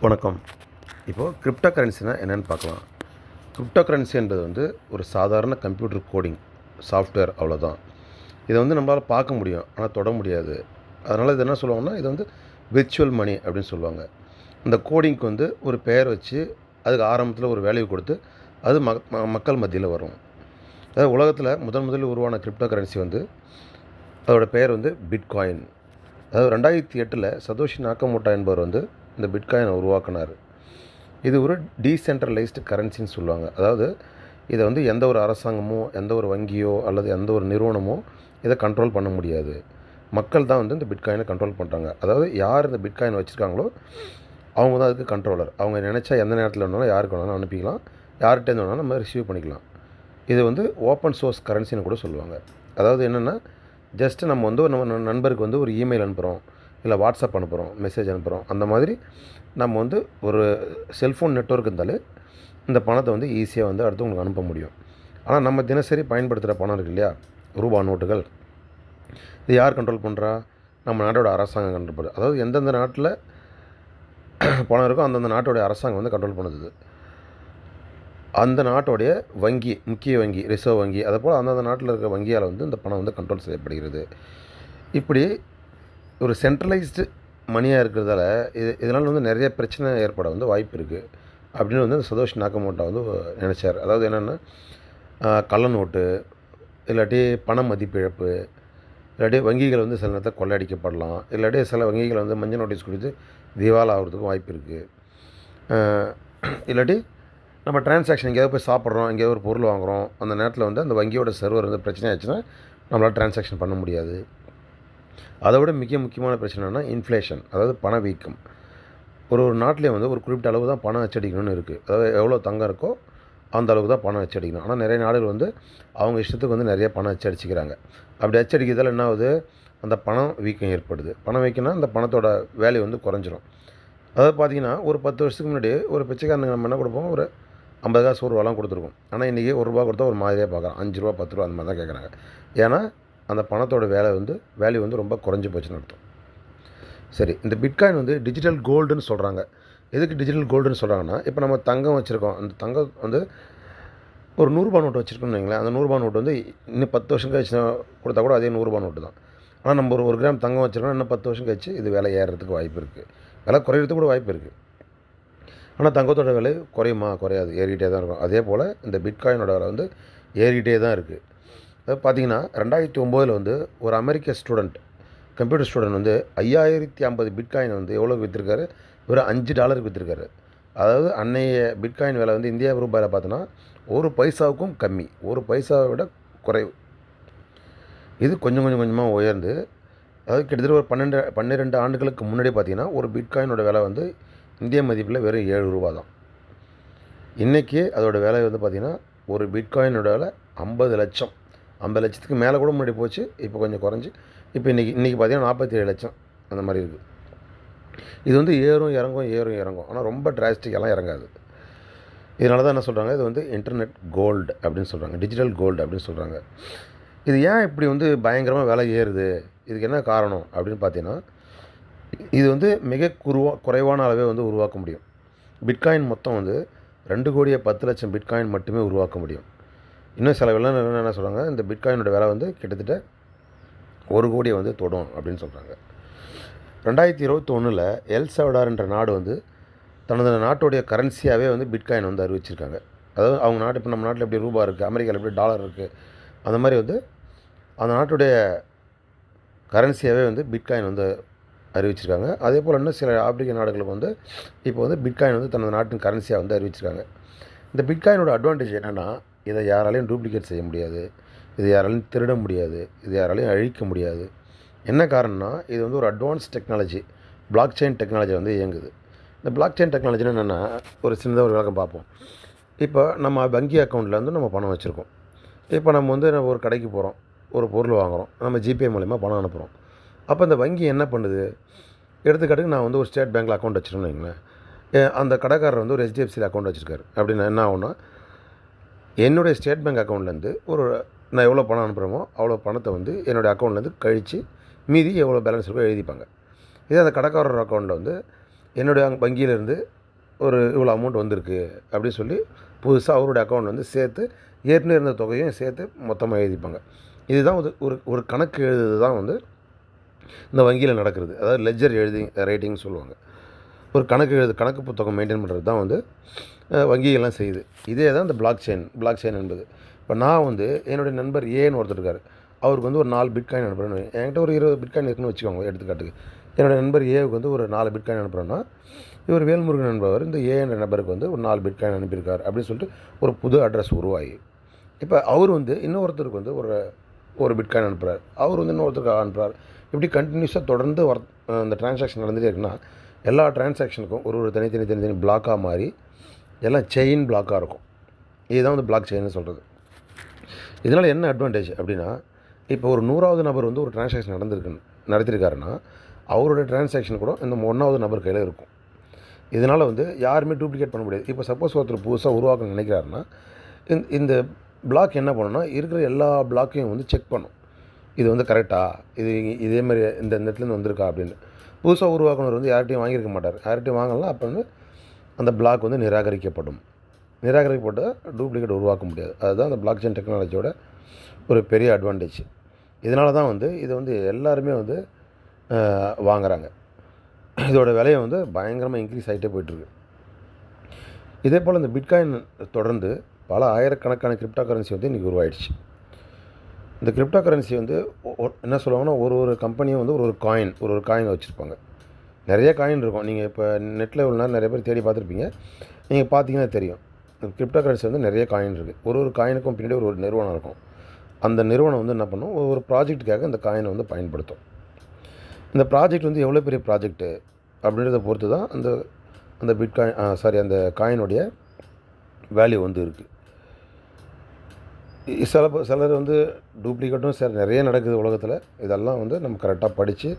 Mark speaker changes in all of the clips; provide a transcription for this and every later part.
Speaker 1: வணக்கம். இப்போது கிரிப்டோ கரன்சினா என்னென்னு பார்க்கலாம். கிரிப்டோ கரன்சி என்பது ஒரு சாதாரண கம்ப்யூட்டர் கோடிங் சாஃப்ட்வேர் அவ்வளோதான். இதை நம்மளால் பார்க்க முடியும், ஆனால் தொட முடியாது. அதனால் இது என்ன சொல்லுவாங்கன்னா, இது விர்ச்சுவல் மணி அப்படின்னு சொல்லுவாங்க. இந்த கோடிங்க்கு ஒரு பெயர் வச்சு அதுக்கு ஆரம்பத்தில் ஒரு வேல்யூ கொடுத்து அது மக்கள் மத்தியில் வரும். அதாவது உலகத்தில் முதலில் உருவான கிரிப்டோ கரன்சி அதோடய பெயர் பிட்காயின். அதாவது 2008 சதோஷி நாக்கமோட்டோ என்பவர் இந்த பிட்காயினை உருவாக்கினார். இது ஒரு டீசென்ட்ரலைஸ்டு கரன்சின்னு சொல்லுவாங்க. அதாவது இதை எந்த ஒரு அரசாங்கமோ, எந்த ஒரு வங்கியோ அல்லது எந்த ஒரு நிறுவனமோ இதை கண்ட்ரோல் பண்ண முடியாது. மக்கள் தான் இந்த பிட்காயினை கண்ட்ரோல் பண்ணுறாங்க. அதாவது யார் இந்த பிட்காயின் வச்சுருக்காங்களோ அவங்க தான் அதுக்கு கண்ட்ரோலர். அவங்க நினச்சா எந்த நேரத்தில் வேணாலும் யாருக்கு வேணாலும் அனுப்பிக்கலாம், யார்கிட்டேருந்து வேணாலும் நம்ம ரிசீவ் பண்ணிக்கலாம். இது ஓப்பன் சோர்ஸ் கரன்சின்னு கூட சொல்லுவாங்க. அதாவது என்னென்னா, ஜஸ்ட்டு நம்ம நம்ம நண்பருக்கு ஒரு இமெயில் அனுப்புகிறோம், இல்லை வாட்ஸ்அப் அனுப்புகிறோம், மெசேஜ் அனுப்புகிறோம். அந்த மாதிரி நம்ம ஒரு செல்ஃபோன் நெட்வொர்க் இருந்தாலே இந்த பணத்தை ஈஸியாக அடுத்தவங்களுக்கு அனுப்ப முடியும். ஆனால் நம்ம தினசரி பயன்படுத்துகிற பணம் இருக்கு இல்லையா, ரூபா நோட்டுகள், இது யார் கண்ட்ரோல் பண்ணுறா? நம்ம நாட்டோட அரசாங்கம் கண்ட்ரோல் பண்ணுறது. அதாவது எந்தெந்த நாட்டில் பணம் இருக்கோ அந்தந்த நாட்டோடைய அரசாங்கம் கண்ட்ரோல் பண்ணுது. அந்த நாட்டோடைய வங்கி, முக்கிய வங்கி, ரிசர்வ் வங்கி, அதை போல் அந்தந்த நாட்டில் இருக்கிற வங்கியால் இந்த பணம் கண்ட்ரோல் செய்யப்படுகிறது. இப்படி ஒரு சென்ட்ரலைஸ்டு மணியாக இருக்கிறதால இதனால் நிறைய பிரச்சனை ஏற்பட வாய்ப்பு இருக்குது அப்படின்னு சதோஷி நாக்கமோட்டோ நினச்சார். அதாவது என்னென்னா, கள்ள நோட்டு, இல்லாட்டி பண மதிப்பிழப்பு, இல்லாட்டி வங்கிகள் சில நேரத்தில் கொள்ளையடிக்கப்படலாம், இல்லாட்டி சில வங்கிகள் மஞ்சள் நோட்டீஸ் கொடுத்து திவால் ஆகிறதுக்கும் வாய்ப்பு இருக்குது. இல்லாட்டி நம்ம டிரான்சாக்ஷன் எங்கேயாவது போய் சாப்பிட்றோம், எங்கேயாவது ஒரு பொருள் வாங்குகிறோம், அந்த நேரத்தில் அந்த வங்கியோட சர்வர் பிரச்சனை ஆச்சுன்னா நம்மளால் டிரான்சாக்ஷன் பண்ண முடியாது. அதை விட மிக முக்கியமான பிரச்சனைனா இன்ஃப்ளேஷன், அதாவது பணவீக்கம். ஒரு நாட்டிலே ஒரு குறிப்பிட்ட அளவு தான் பணம் அச்சடிக்கணும்னு இருக்குது. அதாவது எவ்வளோ தங்கம் இருக்கோ அந்த அளவுக்கு தான் பணம் அச்சடிக்கணும். ஆனால் நிறைய நாடுகள் அவங்க இஷ்டத்துக்கு நிறைய பணம் அச்சடிச்சிக்கிறாங்க. அப்படி அச்சடிக்கிறதால என்ன ஆகுது? அந்த பணம் வீக்கம் ஏற்படுது. பணம் வீக்கம்னா அந்த பணத்தோட வேல்யூ குறைஞ்சிரும். அதாவது பார்த்திங்கன்னா, ஒரு 10 வருஷத்துக்கு முன்னாடி ஒரு பிச்சைக்காரனுக்கு நம்ம என்ன கொடுப்போம், ஒரு 50 காசு ஒரு ரூபாலாம் கொடுத்துருக்கோம். ஆனால் இன்றைக்கி ₹1 கொடுத்தா ஒரு மாதிரியாக பார்க்குறோம். ₹5 10 அந்த மாதிரி தான் கேட்குறாங்க. ஏன்னா அந்த பணத்தோட வேல்யூ ரொம்ப குறைஞ்சி போச்சுன்னு அர்த்தம். சரி, இந்த பிட்காயின் டிஜிட்டல் கோல்டுன்னு சொல்கிறாங்க. எதுக்கு டிஜிட்டல் கோல்டுன்னு சொல்கிறாங்கன்னா, இப்போ நம்ம தங்கம் வச்சுருக்கோம், அந்த தங்கம் ஒரு ₹100 நோட்டு வச்சுருக்கோம்னு வைங்களேன். அந்த ₹100 நோட்டு இன்னும் 10 வருஷம் கழிச்சு கொடுத்தா கூட அதே ₹100 நோட்டு தான். ஆனால் நம்ம ஒரு கிராம் தங்கம் வச்சுருக்கோம், இன்னும் 10 வருஷம் கழிச்சு இது விலை ஏறுறதுக்கு வாய்ப்பு இருக்குது, விலை குறையிறதுக்கு கூட வாய்ப்பு இருக்குது. ஆனால் தங்கத்தோட விலை குறையுமா? குறையாது, ஏறிக்கிட்டே தான் இருக்கும். அதே போல் இந்த பிட்காயினோட விலை ஏறிக்கிட்டே தான் இருக்குது. அதாவது பார்த்திங்கன்னா, 2009 ஒரு அமெரிக்க ஸ்டூடெண்ட், கம்ப்யூட்டர் ஸ்டூடெண்ட் 5050 பிட்காயின் எவ்வளோக்கு விற்றுருக்காரு? வெறும் $5 விற்றுருக்காரு. அதாவது அன்னைய பிட்காயின் விலை இந்தியா ரூபாயில் பார்த்தோன்னா ஒரு பைசாவுக்கும் கம்மி, ஒரு பைசாவை விட குறைவு. இது கொஞ்சமாக உயர்ந்து, அதாவது கிட்டத்தட்ட ஒரு 12 ஆண்டுகளுக்கு முன்னாடி பார்த்திங்கன்னா ஒரு பிட்காயினோட விலை இந்திய மதிப்பில் வெறும் ₹7 தான். இன்றைக்கி அதோடய விலை பார்த்திங்கன்னா ஒரு பிட்காயினோட விலை 50 லட்சம், 50 லட்சத்துக்கு மேலே கூட முன்னாடி போச்சு. இப்போ கொஞ்சம் குறைஞ்சி இப்போ இன்றைக்கி பார்த்திங்கன்னா 47 லட்சம் அந்த மாதிரி இருக்குது. இது ஏறும் இறங்கும். ஆனால் ரொம்ப டிராஸ்டிக்கெல்லாம் இறங்காது. இதனால தான் என்ன சொல்கிறாங்க, இது இன்டர்நெட் கோல்டு அப்படின்னு சொல்கிறாங்க, டிஜிட்டல் கோல்டு அப்படின்னு சொல்கிறாங்க. இது ஏன் இப்படி பயங்கரமாக விலை ஏறுது? இதுக்கு என்ன காரணம் அப்படின்னு பார்த்தீங்கன்னா, இது மிக குறைவான அளவே உருவாக்க முடியும். பிட்காயின் மொத்தம் 2,10,00,000 பிட்காயின் மட்டுமே உருவாக்க முடியும். இன்னும் சில விளைஞர்கள் என்ன சொல்கிறாங்க, இந்த பிட்காயினோட விலை கிட்டத்தட்ட 1 கோடியை தொடும் அப்படின்னு சொல்கிறாங்க. 2021 எல் சால்வடார் என்ற நாடு தனது நாட்டுடைய கரன்சியாகவே பிட்காயின் அறிவிச்சிருக்காங்க. அதாவது அவங்க நாட்டு, இப்போ நம்ம நாட்டில் எப்படி ரூபா இருக்குது, அமெரிக்காவில் எப்படி டாலர் இருக்குது, அந்த மாதிரி அந்த நாட்டுடைய கரன்சியாகவே பிட்காயின் அறிவிச்சிருக்காங்க. அதே போல் இன்னும் சில ஆப்பிரிக்க நாடுகளுக்கு இப்போ பிட்காயின் தனது நாட்டின் கரன்சியாக அறிவிச்சிருக்காங்க. இந்த பிட்காயினோட அட்வான்டேஜ் என்னென்னா, இதை யாராலையும் டூப்ளிகேட் செய்ய முடியாது, இது யாராலையும் திருட முடியாது, இது யாராலையும் அழிக்க முடியாது. என்ன காரணம்னா, இது ஒரு advance technology, block chain technology இயங்குது. இந்த பிளாக் செயின் டெக்னாலஜினா என்னென்னா, ஒரு சின்னதாக ஒரு விளக்கம் பார்ப்போம். இப்போ நம்ம வங்கி அக்கௌண்ட்டில் நம்ம பணம் வச்சுருக்கோம். இப்போ நம்ம நம்ம ஒரு கடைக்கு போகிறோம், ஒரு பொருள் வாங்குகிறோம், நம்ம ஜிபே மூலிமா பணம் அனுப்புகிறோம். அப்போ இந்த வங்கி என்ன பண்ணுது? எடுத்துக்காட்டுக்கு நான் ஒரு ஸ்டேட் பேங்க்கில் அக்கௌண்ட் வச்சுருக்கேன்னு வைங்களேன். அந்த கடைக்காரர் ஒரு HDFCயில் அக்கௌண்ட் வச்சுருக்காரு. அப்படின்னா என்ன ஆகும்னா, என்னுடைய ஸ்டேட் பேங்க் அக்கௌண்ட்லேருந்து நான் எவ்வளோ பணம் அனுப்புகிறோமோ அவ்வளோ பணத்தை என்னுடைய அக்கௌண்ட்லேருந்து கழித்து மீதி எவ்வளோ பேலன்ஸ் இருக்கோ எழுதிப்பாங்க. இதே அந்த கடைக்காரர் அக்கௌண்ட்டில் என்னுடைய வங்கியிலேருந்து ஒரு இவ்வளோ அமௌண்ட் வந்திருக்கு அப்படின்னு சொல்லி புதுசாக அவருடைய அக்கௌண்ட் வந்து சேர்த்து ஏற்கனவே இருந்த தொகையும் சேர்த்து மொத்தமாக எழுதிப்பாங்க. இதுதான் ஒரு ஒரு ஒரு கணக்கு எழுதுறது தான் வந்து இந்த வங்கியில் நடக்கிறது. அதாவது லெட்ஜர் ரைட்டிங்னு சொல்லுவாங்க. ஒரு கணக்கு புத்தகம் மெயின்டைன் பண்ணுறது தான் வந்து வங்கிகள்லாம் செய்யுது. இதே தான் இந்த பிளாக் செயின் என்பது. இப்போ நான் வந்து என்னுடைய நண்பர் ஏன்னு ஒருத்தர் இருக்கார். அவருக்கு வந்து ஒரு 4 பிட்காயின் அனுப்புகிறேன்னு என்கிட்ட ஒரு 20 பிட்காயின் இருக்குன்னு வச்சுக்கோங்க எடுத்துக்காட்டுக்கு. என்னோடய நண்பர் ஏவுக்கு வந்து ஒரு 4 பிட்காயின் அனுப்புகிறேன்னா, இவர் வேல்முருகன் என்பவர் இந்த ஏ என்ற நபருக்கு வந்து ஒரு 4 பிட்காயின் அனுப்பியிருக்கார் அப்படின்னு சொல்லிட்டு ஒரு புது அட்ரஸ் உருவாகி, இப்போ அவர் வந்து இன்னொருத்தருக்கு வந்து ஒரு பிட்காயின் அனுப்புகிறார். அவர் வந்து இன்னொருத்தருக்கு அனுப்புகிறார். இப்படி கண்டினியூஸாக தொடர்ந்து அந்த டிரான்சாக்ஷன் நடந்துகிட்டே இருக்குன்னா, எல்லா டிரான்சாக்ஷனுக்கும் ஒரு தனி பிளாக்காக மாறி எல்லாம் செயின் பிளாக்காக இருக்கும். இதுதான் வந்து பிளாக் செயின்னு சொல்கிறது. இதனால் என்ன அட்வான்டேஜ் அப்படின்னா, இப்போ ஒரு 100வது நபர் வந்து ஒரு டிரான்சாக்ஷன் நடத்தியிருக்காருன்னா, அவருடைய டிரான்சாக்ஷன் கூட இந்த 1வது நபர் கையில் இருக்கும். இதனால் வந்து யாருமே டூப்ளிகேட் பண்ண முடியாது. இப்போ சப்போஸ் ஒருத்தர் புதுசாக உருவாக்க நினைக்கிறாருன்னா, இந்த பிளாக் என்ன பண்ணணும்னா, இருக்கிற எல்லா பிளாக்கையும் வந்து செக் பண்ணும். இது வந்து கரெக்டா, இதே மாதிரி இந்த இடத்துலேருந்து வந்திருக்கா அப்படின்னு. புதுசாக உருவாக்குனவர் வந்து யார்கிட்டையும் வாங்கியிருக்க மாட்டார். யார்கிட்டையும் வாங்கலாம். அப்போ வந்து அந்த பிளாக் வந்து நிராகரிக்கப்பட்டு டூப்ளிகேட் உருவாக்க முடியாது. அதுதான் அந்த பிளாக் செயின் டெக்னாலஜியோட ஒரு பெரிய அட்வான்டேஜ். இதனால தான் வந்து இதை வந்து எல்லாருமே வந்து வாங்குகிறாங்க. இதோட விலையை வந்து பயங்கரமாக இன்க்ரீஸ் ஆகிட்டே போயிட்டுருக்கு. இதே போல் இந்த பிட்காயின் தொடர்ந்து பல ஆயிரக்கணக்கான கிரிப்டோ கரன்சி வந்து இன்றைக்கி உருவாயிடுச்சு. இந்த கிரிப்டோ கரன்சி வந்து என்ன சொல்லுவாங்கன்னா, ஒரு கம்பெனியும் வந்து ஒரு காயின் வச்சுருப்பாங்க. நிறைய காயின் இருக்கும். நீங்கள் இப்போ நெட்டில் இவ்வளோ நேரம் நிறைய பேர் தேடி பார்த்துருப்பீங்க. நீங்கள் பார்த்தீங்கன்னா தெரியும். கிரிப்டோ கரன்சி வந்து நிறைய காயின் இருக்குது. ஒரு காயினுக்கும் பின்னாடி ஒரு நிறுவனம் இருக்கும். அந்த நிறுவனம் வந்து என்ன பண்ணும், ஒரு ப்ராஜெக்ட்டுக்காக இந்த காயினை வந்து பயன்படுத்தும். இந்த ப்ராஜெக்ட் வந்து எவ்வளோ பெரிய ப்ராஜெக்ட்டு அப்படின்றத பொறுத்து தான் அந்த அந்த காயினுடைய வேல்யூ வந்து இருக்குது. சிலர் வந்து டூப்ளிகேட்டும் நிறைய நடக்குது உலகத்தில். இதெல்லாம் வந்து நம்ம கரெக்டாக படித்து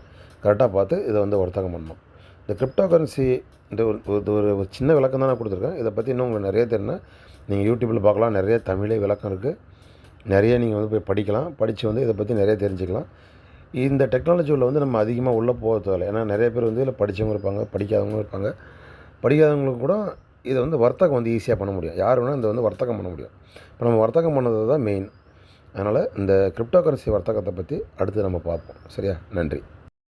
Speaker 1: கரெக்டாக பார்த்து இதை வந்து வர்த்தகம் பண்ணணும். இந்த கிரிப்டோ கரன்சி இந்த ஒரு சின்ன விளக்கம் தான் நான் கொடுத்துருக்கேன். இதை பற்றி இன்னும் உங்களுக்கு நிறைய தெரியும்னா நீங்கள் யூடியூப்பில் பார்க்கலாம். நிறைய தமிழே விளக்கம் இருக்குது. நிறைய நீங்கள் வந்து போய் படிக்கலாம். படித்து வந்து இதை பற்றி நிறைய தெரிஞ்சுக்கலாம். இந்த டெக்னாலஜி உள்ள வந்து நம்ம அதிகமாக உள்ளே போக தேவையில்லை. ஏன்னா நிறைய பேர் வந்து இதில் படித்தவங்க இருப்பாங்க, படிக்காதவங்களும் இருப்பாங்க. படிக்காதவங்களுக்கு கூட இதை வந்து வர்த்தகம் வந்து ஈஸியாக பண்ண முடியும். யார் வேணால் இதை வந்து வர்த்தகம் பண்ண முடியும். இப்போ நம்ம வர்த்தகம் பண்ணது தான் மெயின். அதனால் இந்த கிரிப்டோ கரன்சி வர்த்தகத்தை பற்றி அடுத்து நம்ம பார்ப்போம். சரியா? நன்றி.